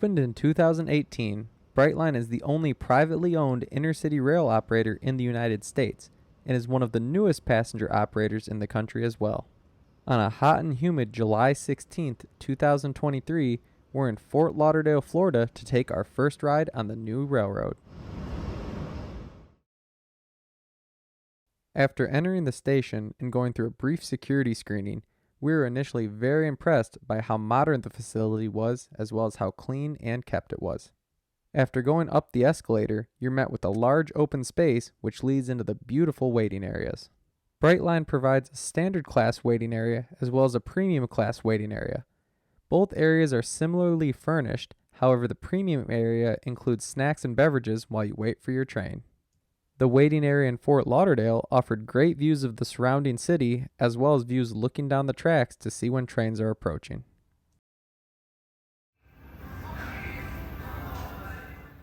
Opened in 2018, Brightline is the only privately owned intercity rail operator in the United States and is one of the newest passenger operators in the country as well. On a hot and humid July 16th, 2023, we're in Fort Lauderdale, Florida to take our first ride on the new railroad. After entering the station and going through a brief security screening, we were initially very impressed by how modern the facility was as well as how clean and kept it was. After going up the escalator, you're met with a large open space which leads into the beautiful waiting areas. Brightline provides a standard class waiting area as well as a premium class waiting area. Both areas are similarly furnished, however the premium area includes snacks and beverages while you wait for your train. The waiting area in Fort Lauderdale offered great views of the surrounding city as well as views looking down the tracks to see when trains are approaching.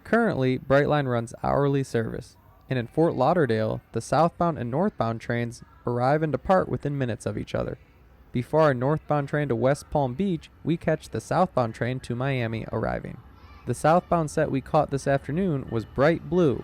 Currently, Brightline runs hourly service, and in Fort Lauderdale, the southbound and northbound trains arrive and depart within minutes of each other. Before our northbound train to West Palm Beach, we catch the southbound train to Miami arriving. The southbound set we caught this afternoon was bright blue.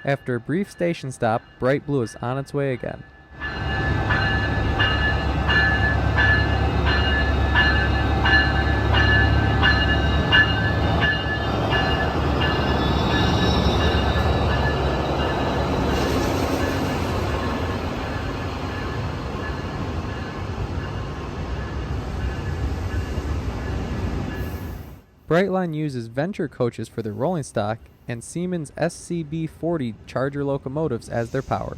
After a brief station stop, bright blue is on its way again. Brightline uses Venture coaches for their rolling stock and Siemens SCB-40 Charger locomotives as their power.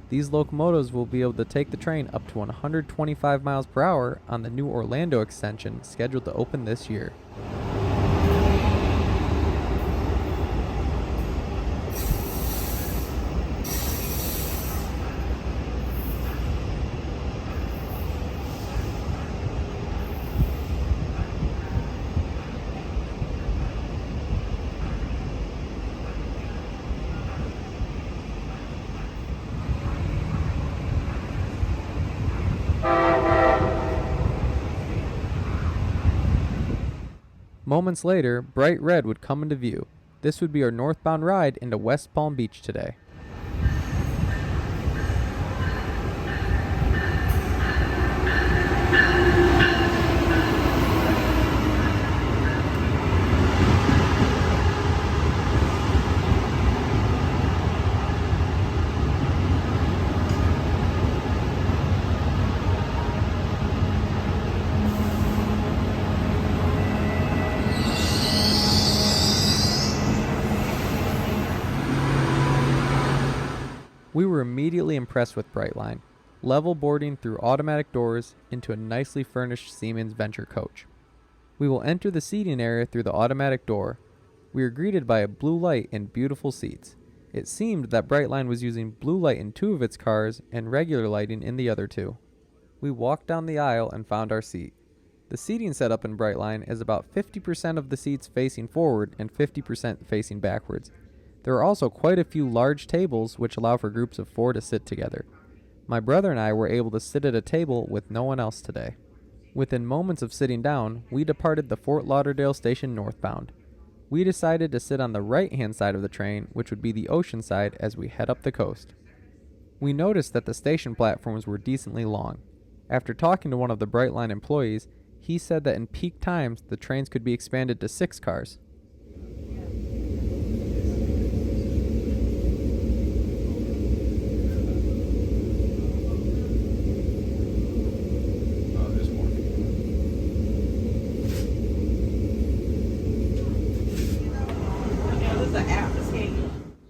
These locomotives will be able to take the train up to 125 miles per hour on the new Orlando extension scheduled to open this year. Moments later, bright red would come into view. This would be our northbound ride into West Palm Beach today. We were immediately impressed with Brightline, level boarding through automatic doors into a nicely furnished Siemens Venture coach. We will enter the seating area through the automatic door. We are greeted by a blue light and beautiful seats. It seemed that Brightline was using blue light in 2 of its cars and regular lighting in the other 2. We walked down the aisle and found our seat. The seating setup in Brightline is about 50% of the seats facing forward and 50% facing backwards. There are also quite a few large tables which allow for groups of 4 to sit together. My brother and I were able to sit at a table with no one else today. Within moments of sitting down, we departed the Fort Lauderdale station northbound. We decided to sit on the right-hand side of the train, which would be the ocean side as we head up the coast. We noticed that the station platforms were decently long. After talking to one of the Brightline employees, he said that in peak times the trains could be expanded to 6 cars.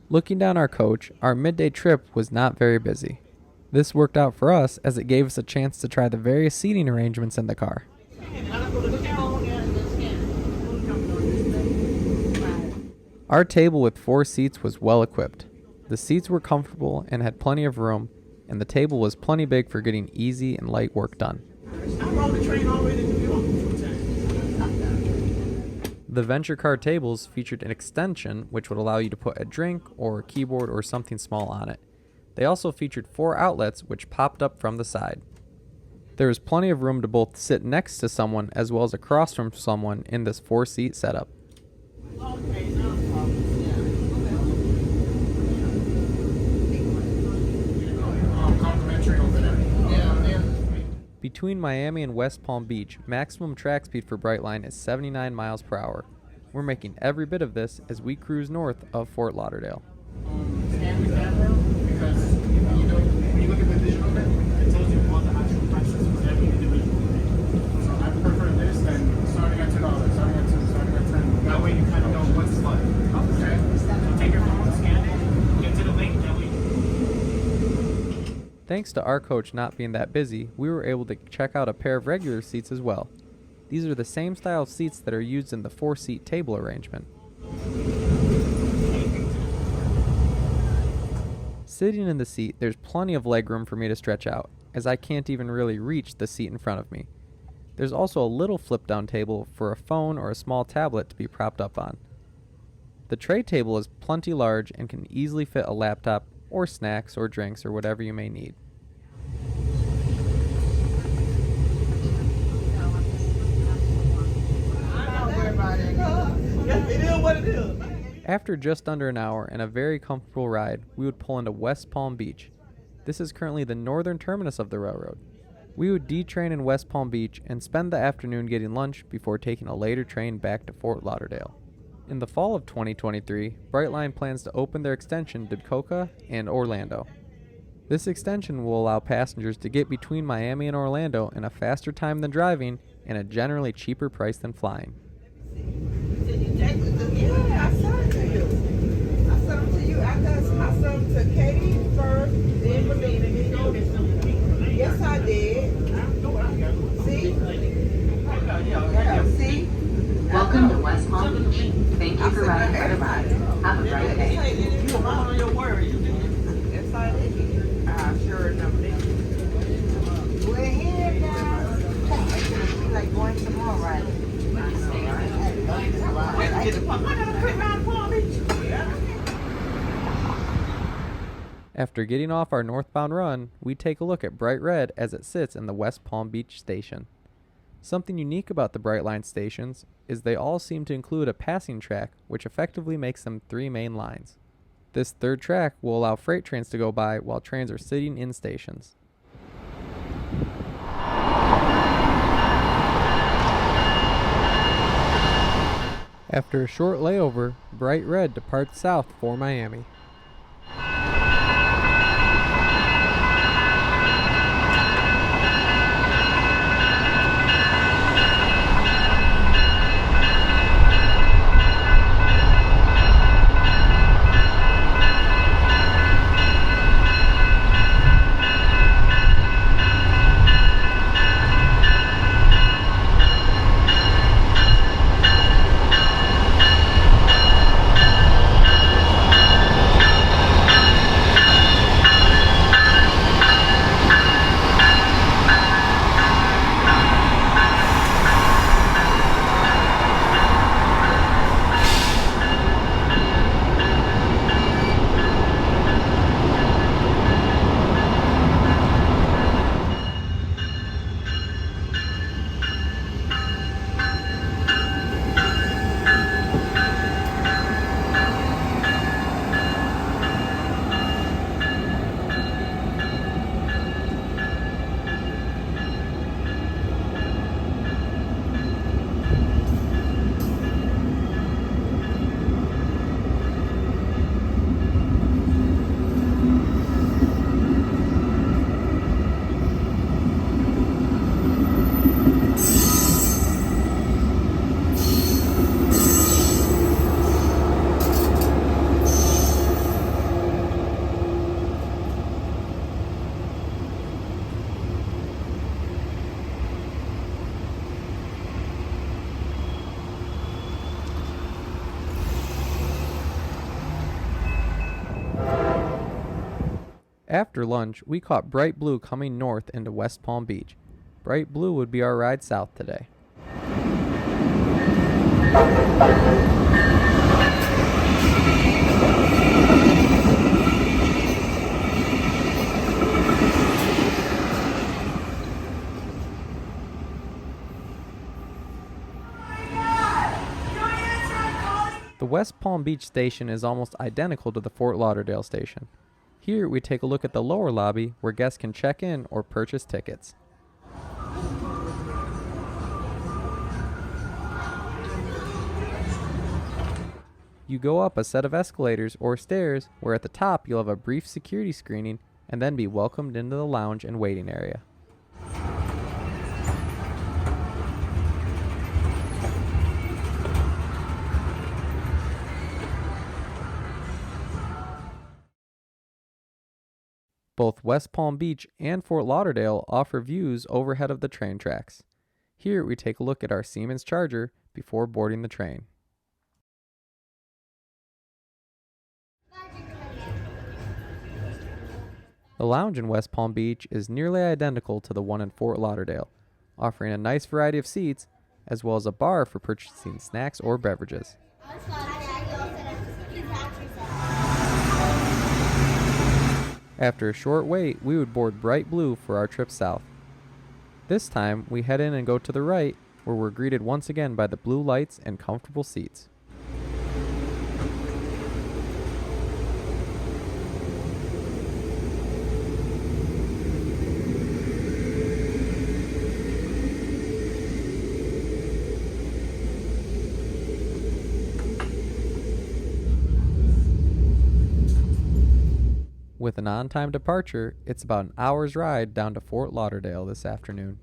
Looking down our coach, our midday trip was not very busy. This worked out for us as it gave us a chance to try the various seating arrangements in the car. Our table with 4 seats was well equipped. The seats were comfortable and had plenty of room, and the table was plenty big for getting easy and light work done. I rode the train all the way to New York a few times. The Venture Car tables featured an extension which would allow you to put a drink or a keyboard or something small on it. They also featured 4 outlets which popped up from the side. There was plenty of room to both sit next to someone as well as across from someone in this 4-seat setup. Between Miami and West Palm Beach, maximum track speed for Brightline is 79 miles per hour. We're making every bit of this as we cruise north of Fort Lauderdale. Scan the camera because when you look at the visual of it, it tells you all the actual prices for every individual thing. So I prefer this than starting at $2, starting at $2, starting at $10. That way you kind of know what's what. Okay. So take your phone, scan it, get to the link, that way. Thanks to our coach not being that busy, we were able to check out a pair of regular seats as well. These are the same style of seats that are used in the 4-seat table arrangement. Sitting in the seat, there's plenty of leg room for me to stretch out, as I can't even really reach the seat in front of me. There's also a little flip-down table for a phone or a small tablet to be propped up on. The tray table is plenty large and can easily fit a laptop or snacks or drinks or whatever you may need. After just under an hour and a very comfortable ride, we would pull into West Palm Beach. This is currently the northern terminus of the railroad. We would detrain in West Palm Beach and spend the afternoon getting lunch before taking a later train back to Fort Lauderdale. In the fall of 2023, Brightline plans to open their extension to Cocoa and Orlando. This extension will allow passengers to get between Miami and Orlando in a faster time than driving and a generally cheaper price than flying. Yeah, I sent it to you. I sent them to you. I sent them to Katie first, then Melina. Yes, I did. See? Yeah, see? Welcome to West Palm Beach. Thank you for riding Brightline. Have a great day. You were on your word. You did. Yes, I did. I sure enough did. We're here now. It's like going some more riding. After getting off our northbound run, we take a look at Bright Red as it sits in the West Palm Beach station. Something unique about the Brightline stations is they all seem to include a passing track, which effectively makes them 3 main lines. This third track will allow freight trains to go by while trains are sitting in stations. After a short layover, Bright Red departs south for Miami. After lunch, we caught Bright Blue coming north into West Palm Beach. Bright Blue would be our ride south today. The West Palm Beach station is almost identical to the Fort Lauderdale station. Here we take a look at the lower lobby where guests can check in or purchase tickets. You go up a set of escalators or stairs where at the top you'll have a brief security screening and then be welcomed into the lounge and waiting area. Both West Palm Beach and Fort Lauderdale offer views overhead of the train tracks. Here we take a look at our Siemens charger before boarding the train. The lounge in West Palm Beach is nearly identical to the one in Fort Lauderdale, offering a nice variety of seats as well as a bar for purchasing snacks or beverages. After a short wait, we would board Bright Blue for our trip south. This time, we head in and go to the right, where we're greeted once again by the blue lights and comfortable seats. With an on-time departure, it's about an hour's ride down to Fort Lauderdale this afternoon.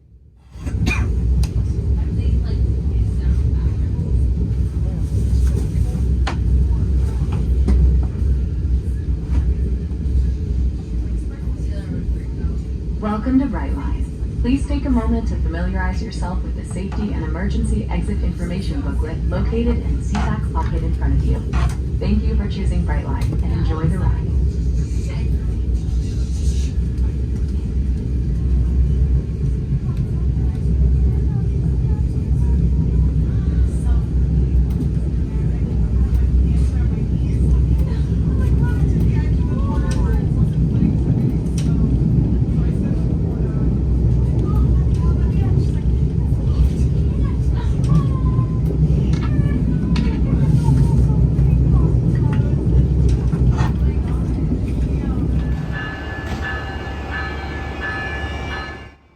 Welcome to Brightline. Please take a moment to familiarize yourself with the safety and emergency exit information booklet located in the seatback pocket in front of you. Thank you for choosing Brightline and enjoy the ride.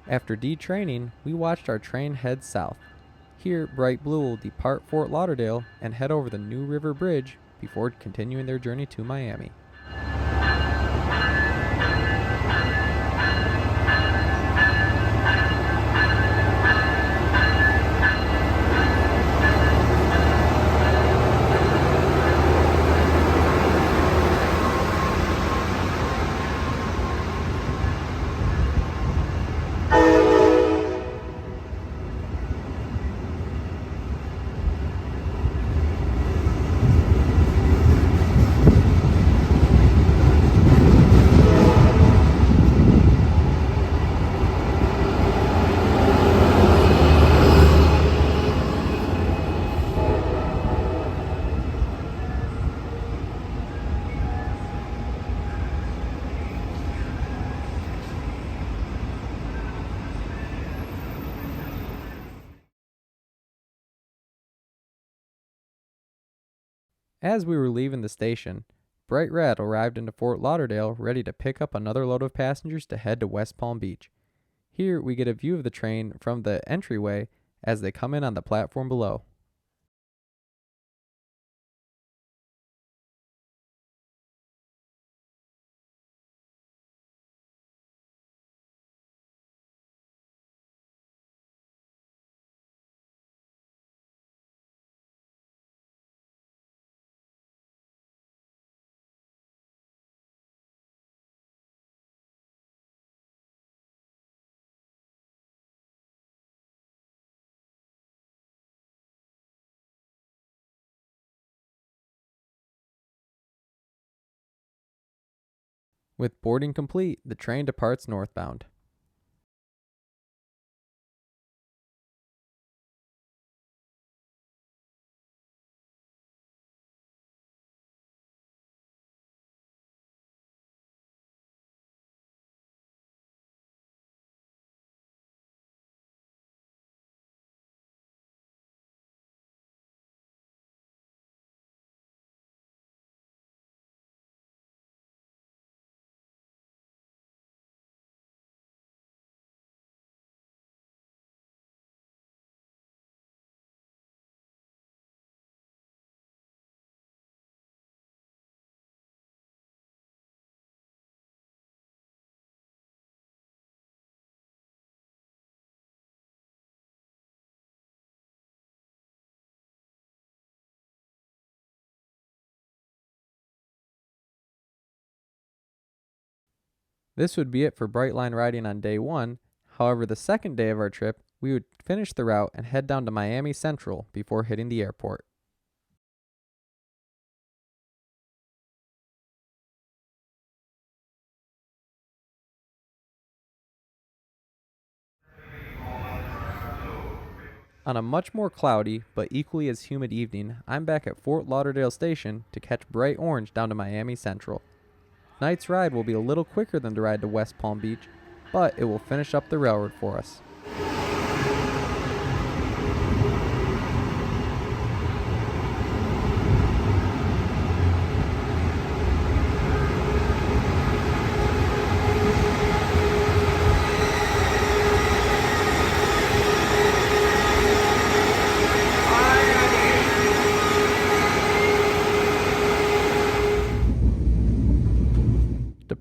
After detraining, we watched our train head south. Here, Bright Blue will depart Fort Lauderdale and head over the New River Bridge before continuing their journey to Miami. As we were leaving the station, Bright Red arrived into Fort Lauderdale ready to pick up another load of passengers to head to West Palm Beach. Here we get a view of the train from the entryway as they come in on the platform below. With boarding complete, the train departs northbound. This would be it for Brightline riding on day 1. However, the second day of our trip, we would finish the route and head down to Miami Central before hitting the airport. On a much more cloudy but equally as humid evening, I'm back at Fort Lauderdale Station to catch Bright Orange down to Miami Central. Tonight's ride will be a little quicker than the ride to West Palm Beach, but it will finish up the railroad for us.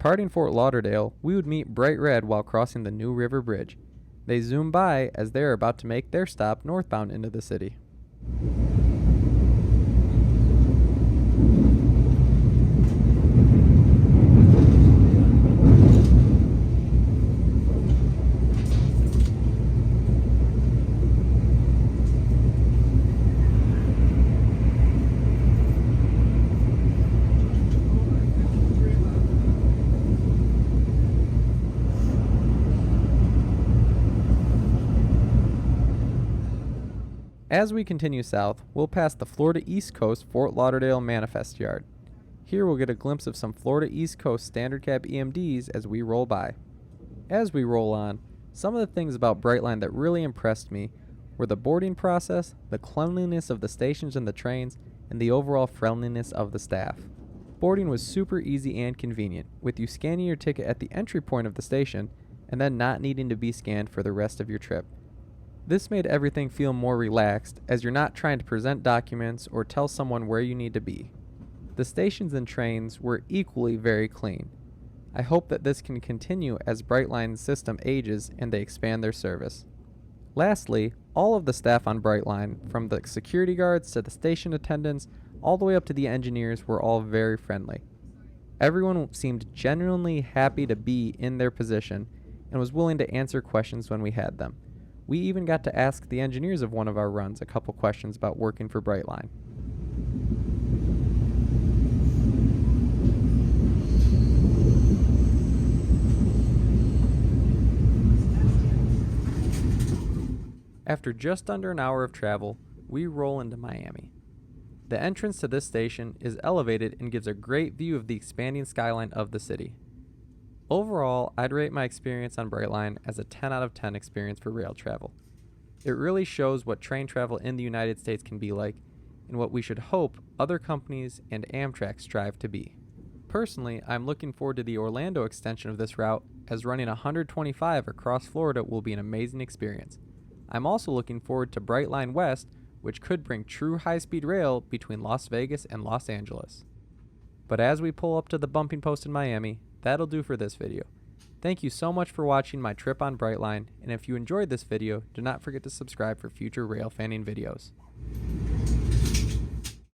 Departing Fort Lauderdale, we would meet Bright Red while crossing the New River Bridge. They zoom by as they are about to make their stop northbound into the city. As we continue south, we'll pass the Florida East Coast Fort Lauderdale Manifest Yard. Here we'll get a glimpse of some Florida East Coast standard cab EMDs as we roll by. As we roll on, some of the things about Brightline that really impressed me were the boarding process, the cleanliness of the stations and the trains, and the overall friendliness of the staff. Boarding was super easy and convenient, with you scanning your ticket at the entry point of the station and then not needing to be scanned for the rest of your trip. This made everything feel more relaxed, as you're not trying to present documents or tell someone where you need to be. The stations and trains were equally very clean. I hope that this can continue as Brightline's system ages and they expand their service. Lastly, all of the staff on Brightline, from the security guards to the station attendants, all the way up to the engineers, were all very friendly. Everyone seemed genuinely happy to be in their position and was willing to answer questions when we had them. We even got to ask the engineers of one of our runs a couple questions about working for Brightline. After just under an hour of travel, we roll into Miami. The entrance to this station is elevated and gives a great view of the expanding skyline of the city. Overall, I'd rate my experience on Brightline as a 10 out of 10 experience for rail travel. It really shows what train travel in the United States can be like, and what we should hope other companies and Amtrak strive to be. Personally, I'm looking forward to the Orlando extension of this route, as running 125 across Florida will be an amazing experience. I'm also looking forward to Brightline West, which could bring true high-speed rail between Las Vegas and Los Angeles. But as we pull up to the bumping post in Miami, that'll do for this video. Thank you so much for watching my trip on Brightline, and if you enjoyed this video, do not forget to subscribe for future rail fanning videos.